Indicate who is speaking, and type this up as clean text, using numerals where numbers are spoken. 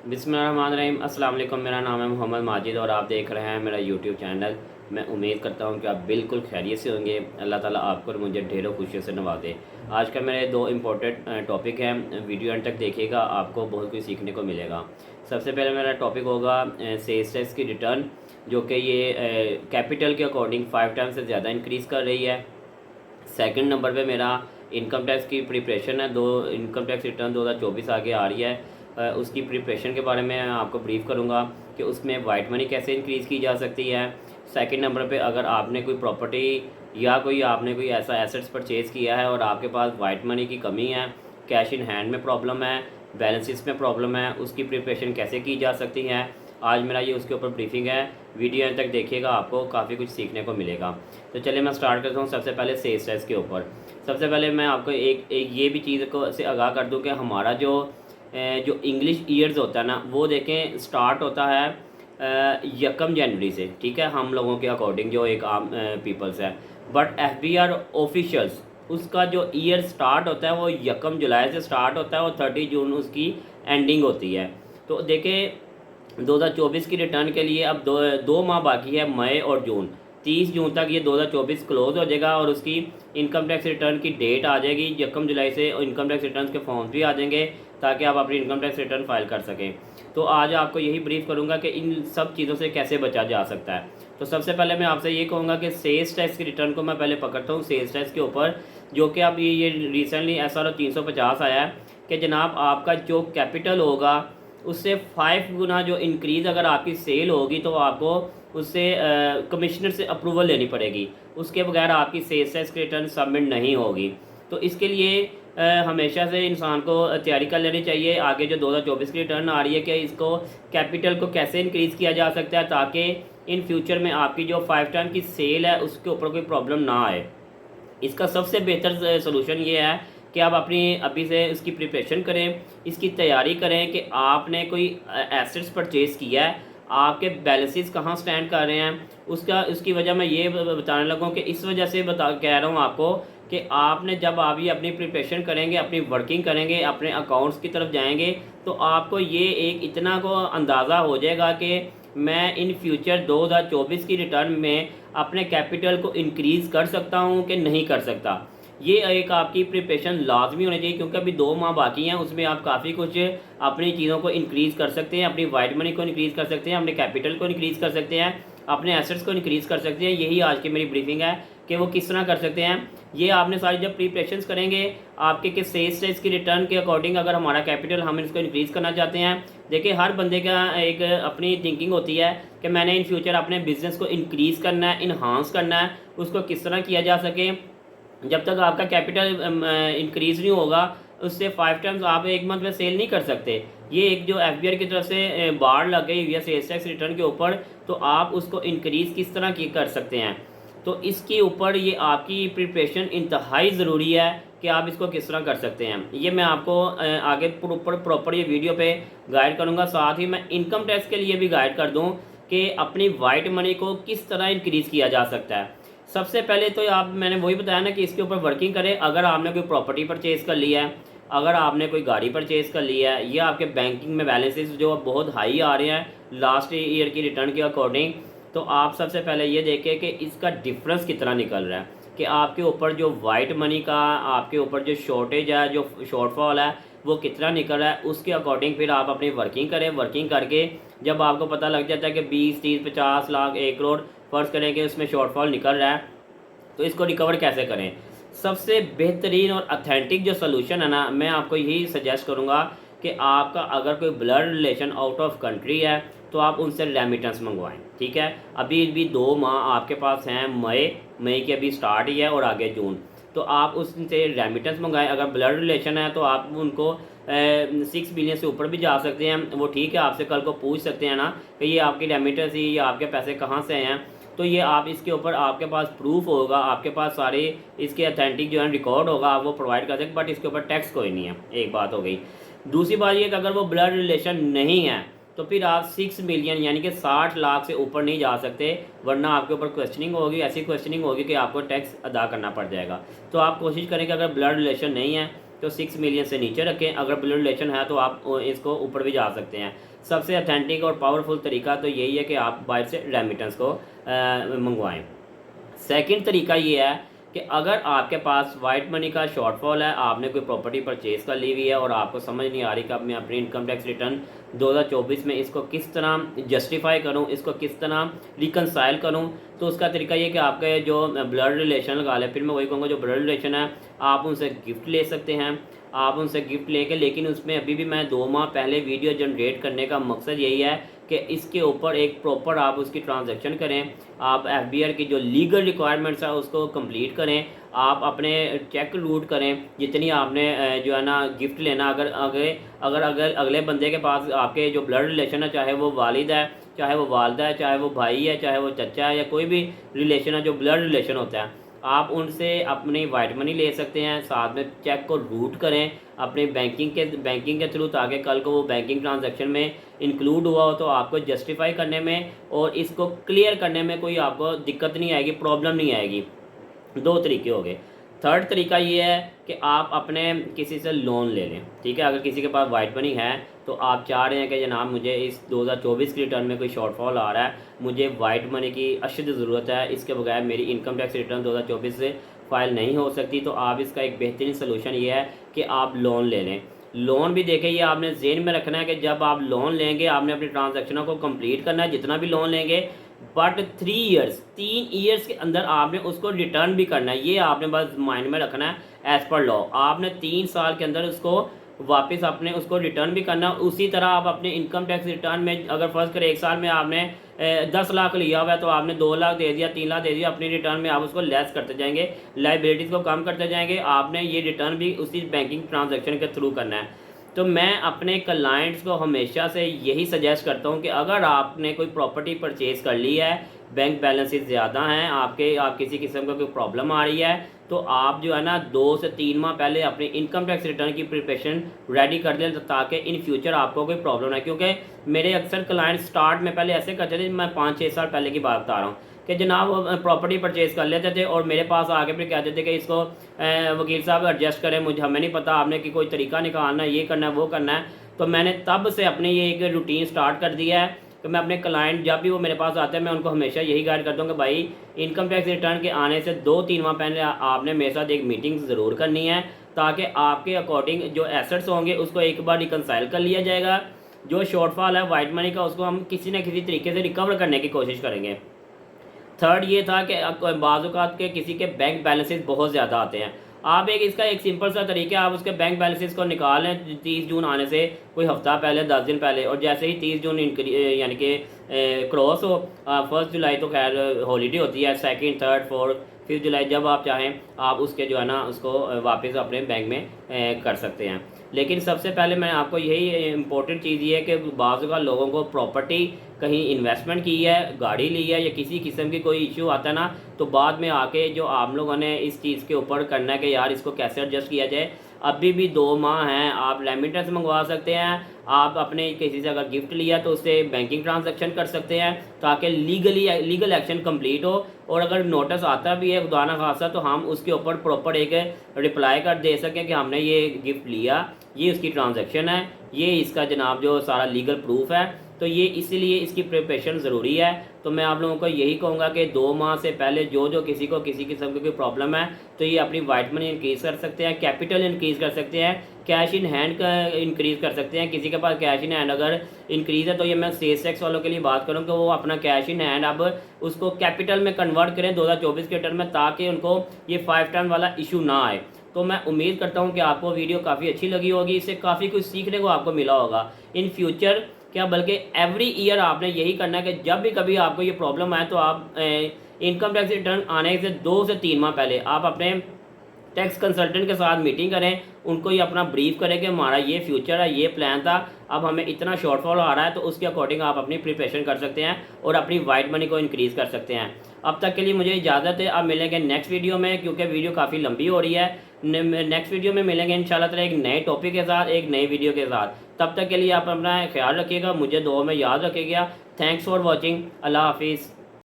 Speaker 1: बिस्मिल्लाहिर्रहमानिर्रहीम। अस्सलाम वालेकुम। मेरा नाम है मोहम्मद माजिद और आप देख रहे हैं मेरा यूट्यूब चैनल। मैं उम्मीद करता हूं कि आप बिल्कुल खैरियत से होंगे। अल्लाह ताला आपको और मुझे ढेरों खुशियों से नवाजे। आज का मेरे दो इम्पोर्टेंट टॉपिक हैं, वीडियो एंड तक देखिएगा, आपको बहुत कुछ सीखने को मिलेगा। सबसे पहले मेरा टॉपिक होगा सेल्स टैक्स की रिटर्न, जो कि ये कैपिटल के अकॉर्डिंग 5 टाइम से ज़्यादा इंक्रीज़ कर रही है। सेकंड नंबर पे मेरा इनकम टैक्स की प्रिपरेशन है। दो इनकम टैक्स रिटर्न 2024 आगे आ रही है, उसकी प्रिपरेशन के बारे में आपको ब्रीफ करूंगा कि उसमें वाइट मनी कैसे इंक्रीज़ की जा सकती है। सेकंड नंबर पे अगर आपने कोई प्रॉपर्टी या कोई आपने कोई ऐसा एसेट्स परचेज़ किया है और आपके पास वाइट मनी की कमी है, कैश इन हैंड में प्रॉब्लम है, बैलेंसिस में प्रॉब्लम है, उसकी प्रिपरेशन कैसे की जा सकती है, आज मेरा ये उसके ऊपर ब्रीफिंग है। वीडियो अंत तक देखिएगा, आपको काफ़ी कुछ सीखने को मिलेगा। तो चलिए मैं स्टार्ट करता हूँ सबसे पहले सेल्स टैक्स के ऊपर। सबसे पहले मैं आपको एक ये भी चीज़ को से आगाह कर दूँ कि हमारा जो इंग्लिश ईयर्स होता है ना, वो देखें स्टार्ट होता है 1 जनवरी से, ठीक है, हम लोगों के अकॉर्डिंग जो एक आम पीपल्स है। बट FBR ऑफिशियल्स उसका जो ईयर स्टार्ट होता है वो 1 जुलाई से स्टार्ट होता है और 30 जून उसकी एंडिंग होती है। तो देखें 2024 की रिटर्न के लिए अब दो माह बाकी है, मई और जून। 30 जून तक ये 2024 क्लोज हो जाएगा और उसकी इनकम टैक्स रिटर्न की डेट आ जाएगी 1 जुलाई से। इनकम टैक्स रिटर्न के फॉर्म भी आ जाएंगे ताकि आप अपनी इनकम टैक्स रिटर्न फाइल कर सकें। तो आज आपको यही ब्रीफ करूंगा कि इन सब चीज़ों से कैसे बचा जा सकता है। तो सबसे पहले मैं आपसे ये कहूँगा कि सेल्स टैक्स की रिटर्न को मैं पहले पकड़ता हूँ सेल्स टैक्स के ऊपर, जो कि अब ये रिसेंटली SRO 350 आया है कि जनाब आपका जो कैपिटल होगा उससे 5 गुना जो इंक्रीज़ अगर आपकी सेल होगी तो आपको उससे कमिश्नर से अप्रूवल लेनी पड़ेगी। उसके बगैर आपकी सेल्स टैक्स की रिटर्न सबमिट नहीं होगी। तो इसके लिए हमेशा से इंसान को तैयारी कर लेनी चाहिए। आगे जो 2024 की रिटर्न आ रही है कि इसको कैपिटल को कैसे इंक्रीज़ किया जा सकता है ताकि इन फ्यूचर में आपकी जो 5 टाइम की सेल है उसके ऊपर कोई प्रॉब्लम ना आए। इसका सबसे बेहतर सलूशन ये है कि आप अपनी अभी से इसकी प्रिपरेशन करें, इसकी तैयारी करें कि आपने कोई एसेट्स परचेज़ किया है, आपके बैलेंसेस कहाँ स्टैंड कर रहे हैं। उसकी वजह मैं ये बताने लगा कि इस वजह से कह रहा हूँ आपको कि आपने जब आप ये अपनी प्रिपरेशन करेंगे, अपनी वर्किंग करेंगे, अपने अकाउंट्स की तरफ जाएंगे, तो आपको ये एक इतना को अंदाज़ा हो जाएगा कि मैं इन फ्यूचर 2024 की रिटर्न में अपने कैपिटल को इंक्रीज़ कर सकता हूँ कि नहीं कर सकता। ये एक आपकी प्रिपरेशन लाजमी होनी चाहिए क्योंकि अभी 2 माह बाकी हैं, उसमें आप काफ़ी कुछ अपनी चीज़ों को इंक्रीज़ कर सकते हैं, अपनी वाइट मनी को इंक्रीज़ कर सकते हैं, अपने कैपिटल को इंक्रीज़ कर सकते हैं, अपने एसेट्स को इंक्रीज़ कर सकते हैं। यही आज की मेरी ब्रीफिंग है कि वो किस तरह कर सकते हैं। ये आपने सारी जब प्रिपरेशंस करेंगे आपके कि सेल्स टैक्स की रिटर्न के अकॉर्डिंग अगर हमारा कैपिटल हम इसको इंक्रीज़ करना चाहते हैं। देखिए हर बंदे का एक अपनी थिंकिंग होती है कि मैंने इन फ्यूचर अपने बिज़नेस को इंक्रीज़ करना है, इन्हांस करना है, उसको किस तरह किया जा सके। जब तक आपका कैपिटल इंक्रीज़ नहीं होगा उससे 5 टाइम्स आप एक मंथ में सेल नहीं कर सकते। ये एक जो FBR की तरफ से बाड़ लग गई हुई है सेल्स टैक्स रिटर्न के ऊपर, तो आप उसको इंक्रीज़ किस तरह की कर सकते हैं। तो इसके ऊपर ये आपकी प्रिपरेशन इंतहाई ज़रूरी है कि आप इसको किस तरह कर सकते हैं। ये मैं आपको आगे प्रॉपर ये वीडियो पे गाइड करूँगा। साथ ही मैं इनकम टैक्स के लिए भी गाइड कर दूँ कि अपनी वाइट मनी को किस तरह इंक्रीज़ किया जा सकता है। सबसे पहले तो आप मैंने वही बताया ना कि इसके ऊपर वर्किंग करें। अगर आपने कोई प्रॉपर्टी परचेज़ कर लिया है, अगर आपने कोई गाड़ी परचेज़ कर लिया है, या आपके बैंकिंग में बैलेंसेस जो बहुत हाई आ रहे हैं लास्ट ईयर की रिटर्न के अकॉर्डिंग, तो आप सबसे पहले ये देखें कि इसका डिफरेंस कितना निकल रहा है, कि आपके ऊपर जो वाइट मनी का आपके ऊपर जो शॉर्टेज है, जो शॉर्टफॉल है, वो कितना निकल रहा है। उसके अकॉर्डिंग फिर आप अपनी वर्किंग करें। वर्किंग करके जब आपको पता लग जाता है कि 20, 30, 50 लाख, 1 करोड़ फ़र्ज़ करें कि उसमें शॉर्टफॉल निकल रहा है, तो इसको रिकवर कैसे करें। सबसे बेहतरीन और अथेंटिक जो सलूशन है ना, मैं आपको यही सजेस्ट करूँगा कि आपका अगर कोई blood relation out of country है तो आप उनसे रेमिटेंस मंगवाएं, ठीक है। अभी भी 2 माह आपके पास हैं, मई की अभी स्टार्ट ही है और आगे जून, तो आप उससे रेमिटेंस मंगाएं। अगर ब्लड रिलेशन है तो आप उनको 6 बिलियन से ऊपर भी जा सकते हैं। वो ठीक है, आपसे कल को पूछ सकते हैं ना कि ये आपकी रेमिटेंस ही या आपके पैसे कहाँ से हैं। तो ये आप इसके ऊपर आपके पास प्रूफ होगा, आपके पास सारे इसके अथेंटिक जो है रिकॉर्ड होगा, आप वो प्रोवाइड कर सकते। बट इसके ऊपर टैक्स कोई नहीं है, एक बात हो गई। दूसरी बात ये कि अगर वो ब्लड रिलेशन नहीं है तो फिर आप 6 मिलियन यानी कि 60 लाख से ऊपर नहीं जा सकते, वरना आपके ऊपर क्वेश्चनिंग होगी। ऐसी क्वेश्चनिंग होगी कि आपको टैक्स अदा करना पड़ जाएगा। तो आप कोशिश करें कि अगर ब्लड रिलेशन नहीं है तो 6 मिलियन से नीचे रखें। अगर ब्लड रिलेशन है तो आप इसको ऊपर भी जा सकते हैं। सबसे अथेंटिक और पावरफुल तरीका तो यही है कि आप बाहर से रेमिटेंस को मंगवाएं। सेकंड तरीका ये है कि अगर आपके पास वाइट मनी का शॉर्टफॉल है, आपने कोई प्रॉपर्टी परचेज कर ली हुई है और आपको समझ नहीं आ रही कि अब मैं अपनी इनकम टैक्स रिटर्न 2024 में इसको किस तरह जस्टिफाई करूं, इसको किस तरह रिकनसाइल करूं, तो उसका तरीका ये कि आपके जो ब्लड रिलेशन लगा लें, फिर मैं वही कहूँगा जो ब्लड रिलेशन है आप उनसे गिफ्ट ले सकते हैं। आप उनसे गिफ्ट लेके, लेकिन उसमें अभी भी मैं 2 माह पहले वीडियो जनरेट करने का मकसद यही है कि इसके ऊपर एक प्रॉपर आप उसकी ट्रांजैक्शन करें। आप एफबीआर की जो लीगल रिक्वायरमेंट्स है उसको कंप्लीट करें। आप अपने चेक रूट करें जितनी आपने जो है ना गिफ्ट लेना। अगर अगले बंदे के पास आपके जो ब्लड रिलेशन है, चाहे वो वालिद है, चाहे वो वालदा है, चाहे वो भाई है, चाहे वो चचा है, या कोई भी रिलेशन है जो ब्लड रिलेशन होता है, आप उनसे अपनी वाइट मनी ले सकते हैं। साथ में चेक को रूट करें अपने बैंकिंग के थ्रू, ताकि कल को वो बैंकिंग ट्रांजैक्शन में इंक्लूड हुआ हो तो आपको जस्टिफाई करने में और इसको क्लियर करने में कोई आपको दिक्कत नहीं आएगी, प्रॉब्लम नहीं आएगी। 2 तरीके हो गए। थर्ड तरीका ये है कि आप अपने किसी से लोन ले लें। ठीक है, अगर किसी के पास वाइट मनी है तो आप चाह रहे हैं कि जनाब मुझे इस 2024 की रिटर्न में कोई शॉर्टफॉल आ रहा है, मुझे वाइट मनी की अशद ज़रूरत है, इसके बगैर मेरी इनकम टैक्स रिटर्न 2024 से फ़ाइल नहीं हो सकती, तो आप इसका एक बेहतरीन सलूशन ये है कि आप लोन ले लें। लोन भी देखें, ये आपने जेहन में रखना है कि जब आप लोन लेंगे आपने अपनी ट्रांजैक्शनों को कंप्लीट करना है, जितना भी लोन लेंगे, बट 3 ईयर्स के अंदर आपने उसको रिटर्न भी करना है। ये आपने बस माइंड में रखना है। एज़ पर लॉ आपने 3 साल के अंदर उसको वापस आपने उसको रिटर्न भी करना। उसी तरह आप अपने इनकम टैक्स रिटर्न में अगर फर्स्ट करें 1 साल में आपने 10 लाख लिया हुआ है तो आपने 2 लाख दे दिया, 3 लाख दे दिया, अपनी रिटर्न में आप उसको लेस करते जाएंगे, लाइबिलिटीज़ को कम करते जाएंगे। आपने ये रिटर्न भी उसी बैंकिंग ट्रांजैक्शन के थ्रू करना है। तो मैं अपने क्लाइंट्स को हमेशा से यही सजेस्ट करता हूँ कि अगर आपने कोई प्रॉपर्टी परचेज़ कर ली है, बैंक बैलेंसेस ज़्यादा हैं आपके, आप किसी किस्म का कोई प्रॉब्लम आ रही है, तो आप जो है ना 2 से 3 माह पहले अपनी इनकम टैक्स रिटर्न की प्रिपरेशन रेडी कर दें, ताकि इन फ्यूचर आपको कोई प्रॉब्लम ना। क्योंकि मेरे अक्सर क्लाइंट स्टार्ट में पहले ऐसे करते थे, मैं 5-6 साल पहले की बात बता रहा हूँ, कि जनाब प्रॉपर्टी परचेज़ कर लेते थे और मेरे पास आके फिर कहते थे कि इसको वकील साहब एडजस्ट करें, मुझे हमें नहीं पता, आपने कि कोई तरीका निकालना है, ये करना है, वो करना है। तो मैंने तब से अपने ये एक रूटीन स्टार्ट कर दिया है कि मैं अपने क्लाइंट जब भी वो मेरे पास आते हैं मैं उनको हमेशा यही गाइड करता हूँ कि भाई इनकम टैक्स रिटर्न के आने से 2-3 माह पहले आपने मेरे साथ एक मीटिंग ज़रूर करनी है, ताकि आपके अकॉर्डिंग जो एसेट्स होंगे उसको एक बार रिकनसाइल कर लिया जाएगा। जो शॉर्टफॉल है वाइट मनी का उसको हम किसी न किसी तरीके से रिकवर करने की कोशिश करेंगे। थर्ड ये था कि बाज़ औक़ात के किसी के बैंक बैलेंसेस बहुत ज़्यादा आते हैं। आप इसका एक सिंपल सा तरीका है, आप उसके बैंक बैलेंसेस को निकालें 30 जून आने से कोई हफ़्ता पहले, 10 दिन पहले, और जैसे ही 30 जून यानी कि क्रॉस हो, 1 जुलाई तो खैर हॉलीडे होती है, 2nd, 3rd, 4th, 5th जुलाई जब आप चाहें आप उसके जो है ना उसको वापस अपने बैंक में कर सकते हैं। लेकिन सबसे पहले मैं आपको यही इम्पोर्टेंट चीज़ ये है कि बाज़ का लोगों को प्रॉपर्टी कहीं इन्वेस्टमेंट की है, गाड़ी ली है, या किसी किस्म की कोई इशू आता है ना, तो बाद में आके जो आप लोगों ने इस चीज़ के ऊपर करना है कि यार इसको कैसे एडजस्ट किया जाए। अभी भी 2 माह हैं, आप रेमिटेंस मंगवा सकते हैं, आप अपने किसी से अगर गिफ्ट लिया तो उससे बैंकिंग ट्रांजैक्शन कर सकते हैं, ताकि लीगल एक्शन कंप्लीट हो। और अगर नोटिस आता भी है खुदा ना खासा तो हम उसके ऊपर प्रॉपर एक रिप्लाई कर दे सकें कि हमने ये गिफ्ट लिया, ये उसकी ट्रांजैक्शन है, ये इसका जनाब जो सारा लीगल प्रूफ है। तो ये इसीलिए इसकी प्रिपरेशन ज़रूरी है। तो मैं आप लोगों को यही कहूँगा कि 2 माह से पहले जो किसी को किसी किस्म की कोई प्रॉब्लम है तो ये अपनी वाइट मनी इंक्रीज़ कर सकते हैं, कैपिटल इंक्रीज़ कर सकते हैं, कैश इन हैंड का इंक्रीज़ कर सकते हैं। किसी के पास कैश इन हैंड अगर इंक्रीज़ है तो ये मैं सेल्स टैक्स वालों के लिए बात करूँ कि वो अपना कैश इन हैंड अब उसको कैपिटल में कन्वर्ट करें 2024 के रिटर्न में, ताकि उनको ये 5 टर्न वाला इशू ना आए। तो मैं उम्मीद करता हूँ कि आपको वीडियो काफ़ी अच्छी लगी होगी, इससे काफ़ी कुछ सीखने को आपको मिला होगा। इन फ्यूचर क्या बल्कि एवरी ईयर आपने यही करना है कि जब भी कभी आपको ये प्रॉब्लम आए तो आप इनकम टैक्स रिटर्न आने से 2 से 3 माह पहले आप अपने टैक्स कंसल्टेंट के साथ मीटिंग करें, उनको ये अपना ब्रीफ करें कि हमारा ये फ्यूचर है, ये प्लान था, अब हमें इतना शॉर्टफॉल आ रहा है, तो उसके अकॉर्डिंग आप अपनी प्रिपरेशन कर सकते हैं और अपनी वाइट मनी को इंक्रीज़ कर सकते हैं। अब तक के लिए मुझे इजाज़त है, अब मिलेंगे नेक्स्ट वीडियो में, क्योंकि वीडियो काफ़ी लंबी हो रही है। नेक्स्ट वीडियो में मिलेंगे इंशाल्लाह ताला एक नए टॉपिक के साथ, एक नई वीडियो के साथ। तब तक के लिए आप अपना ख्याल रखिएगा, मुझे दुआ में याद रखिएगा। Thanks for watching. अल्लाह हाफिज़।